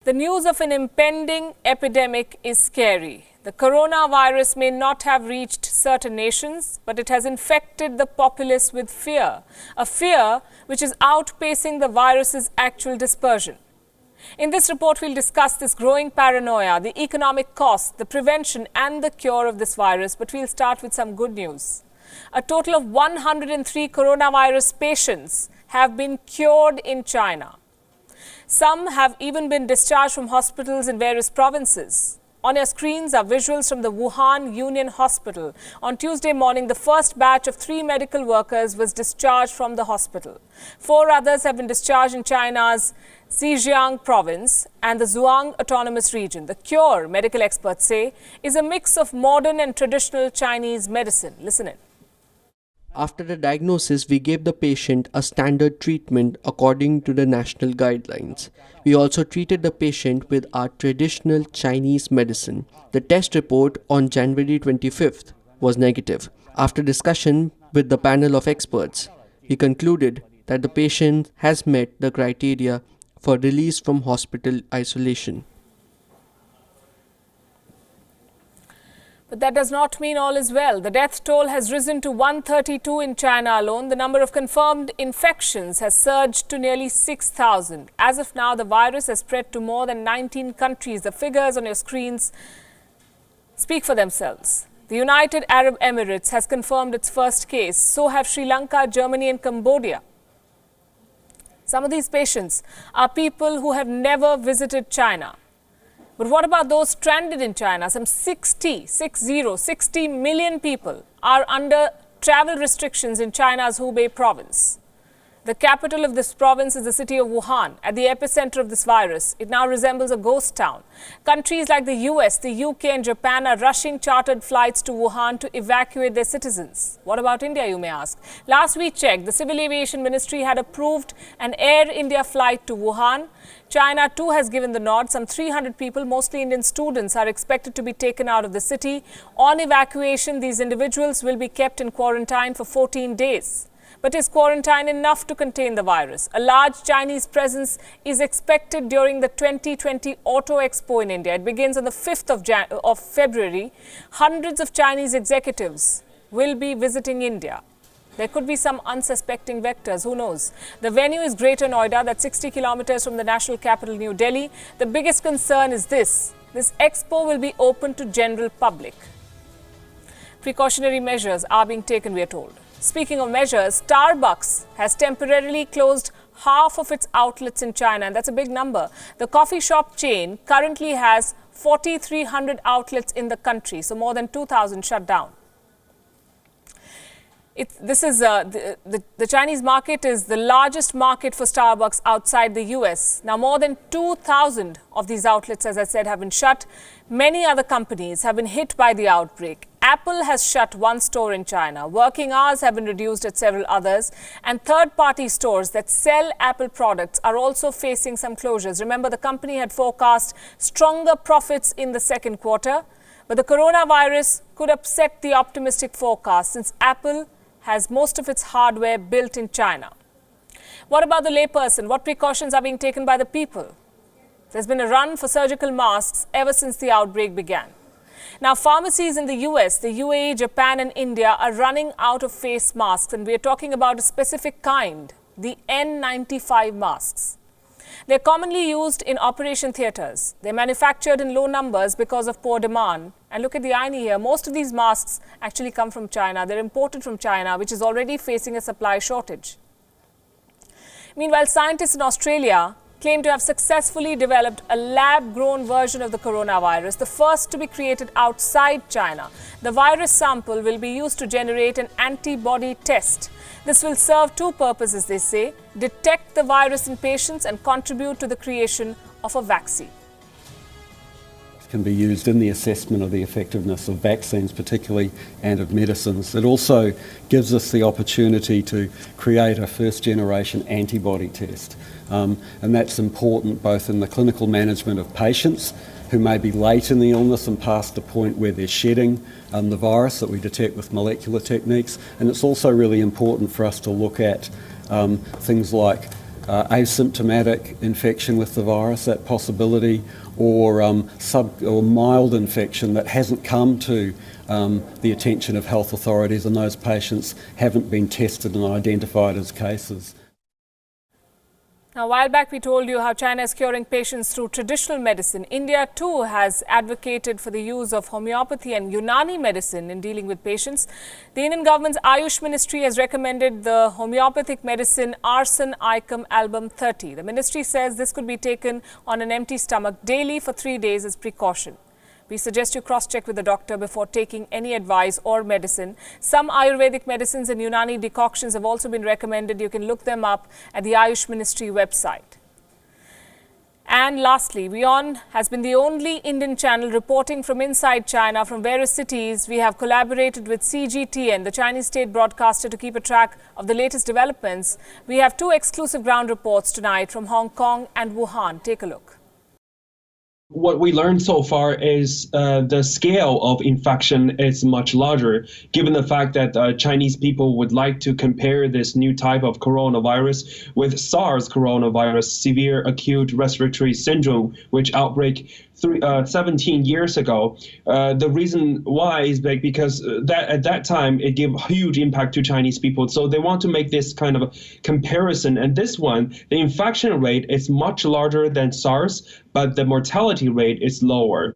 The news of an impending epidemic is scary. The coronavirus may not have reached certain nations, but it has infected the populace with fear, a fear which is outpacing the virus's actual dispersion. In this report, we'll discuss this growing paranoia, the economic cost, the prevention and the cure of this virus, but we'll start with some good news. A total of 103 coronavirus patients have been cured in China. Some have even been discharged from hospitals in various provinces. On your screens are visuals from the Wuhan Union Hospital. On Tuesday morning, the first batch of 3 medical workers was discharged from the hospital. 4 others have been discharged in China's Zhejiang province and the Zhuang autonomous region. The cure, medical experts say, is a mix of modern and traditional Chinese medicine. Listen in. After the diagnosis, we gave the patient a standard treatment according to the national guidelines. We also treated the patient with our traditional Chinese medicine. The test report on January 25th was negative. After discussion with the panel of experts, we concluded that the patient has met the criteria for release from hospital isolation. But that does not mean all is well. The death toll has risen to 132 in China alone. The number of confirmed infections has surged to nearly 6,000. As of now, the virus has spread to more than 19 countries. The figures on your screens speak for themselves. The United Arab Emirates has confirmed its first case. So have Sri Lanka, Germany and Cambodia. Some of these patients are people who have never visited China. But what about those stranded in China? Some 60 million people are under travel restrictions in China's Hubei province. The capital of this province is the city of Wuhan, at the epicenter of this virus. It now resembles a ghost town. Countries like the US, the UK and Japan are rushing chartered flights to Wuhan to evacuate their citizens. What about India, you may ask? Last we checked, the Civil Aviation Ministry had approved an Air India flight to Wuhan. China too has given the nod. Some 300 people, mostly Indian students, are expected to be taken out of the city. On evacuation, these individuals will be kept in quarantine for 14 days. But is quarantine enough to contain the virus? A large Chinese presence is expected during the 2020 Auto Expo in India. It begins on the 5th of February. Hundreds of Chinese executives will be visiting India. There could be some unsuspecting vectors, who knows? The venue is Greater Noida, that's 60 kilometers from the national capital, New Delhi. The biggest concern is this expo will be open to general public. Precautionary measures are being taken, we are told. Speaking of measures, Starbucks has temporarily closed half of its outlets in China, and that's a big number. The coffee shop chain currently has 4,300 outlets in the country, so more than 2,000 shut down. The Chinese market is the largest market for Starbucks outside the US. Now, more than 2,000 of these outlets, as I said, have been shut. Many other companies have been hit by the outbreak. Apple has shut 1 store in China. Working hours have been reduced at several others. And third-party stores that sell Apple products are also facing some closures. Remember, the company had forecast stronger profits in the second quarter. But the coronavirus could upset the optimistic forecast since Apple has most of its hardware built in China. What about the layperson? What precautions are being taken by the people? There's been a run for surgical masks ever since the outbreak began. Now, pharmacies in the US, the UAE, Japan and India are running out of face masks, and we are talking about a specific kind, the N95 masks. They're commonly used in operation theatres. They're manufactured in low numbers because of poor demand. And look at the irony here. Most of these masks actually come from China. They're imported from China, which is already facing a supply shortage. Meanwhile, scientists in Australia claim to have successfully developed a lab-grown version of the coronavirus, the first to be created outside China. The virus sample will be used to generate an antibody test. This will serve 2 purposes, they say: detect the virus in patients and contribute to the creation of a vaccine. Can be used in the assessment of the effectiveness of vaccines particularly, and of medicines. It also gives us the opportunity to create a first-generation antibody test. And that's important both in the clinical management of patients who may be late in the illness and past the point where they're shedding the virus that we detect with molecular techniques. And it's also really important for us to look at things like asymptomatic infection with the virus, that possibility, or mild infection that hasn't come to the attention of health authorities, and those patients haven't been tested and identified as cases. Now, a while back we told you how China is curing patients through traditional medicine. India too has advocated for the use of homeopathy and Unani medicine in dealing with patients. The Indian government's Ayush Ministry has recommended the homeopathic medicine Arsan Icum Album 30. The ministry says this could be taken on an empty stomach daily for 3 days as precaution. We suggest you cross-check with the doctor before taking any advice or medicine. Some Ayurvedic medicines and Unani decoctions have also been recommended. You can look them up at the Ayush Ministry website. And lastly, WION has been the only Indian channel reporting from inside China from various cities. We have collaborated with CGTN, the Chinese state broadcaster, to keep a track of the latest developments. We have 2 exclusive ground reports tonight from Hong Kong and Wuhan. Take a look. What we learned so far is the scale of infection is much larger, given the fact that Chinese people would like to compare this new type of coronavirus with SARS coronavirus, severe acute respiratory syndrome, which outbreak 17 years ago. The reason why is because at that time it gave huge impact to Chinese people. So they want to make this kind of comparison. And this one, the infection rate is much larger than SARS, but the mortality rate is lower.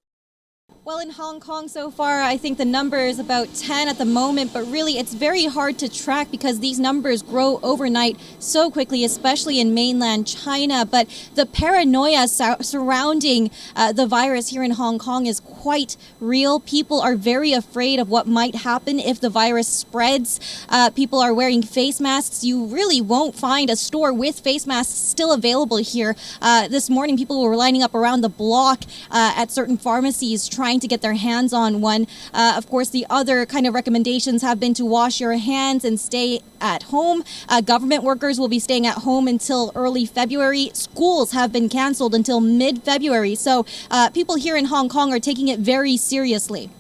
Well, in Hong Kong so far, I think the number is about 10 at the moment, but really it's very hard to track because these numbers grow overnight so quickly, especially in mainland China. But the paranoia surrounding the virus here in Hong Kong is quite real. People are very afraid of what might happen if the virus spreads. People are wearing face masks. You really won't find a store with face masks still available here. This morning, people were lining up around the block at certain pharmacies trying to get their hands on one. Of course, the other kind of recommendations have been to wash your hands and stay at home. Government workers will be staying at home until early February. Schools have been canceled until mid-February. So people here in Hong Kong are taking it very seriously.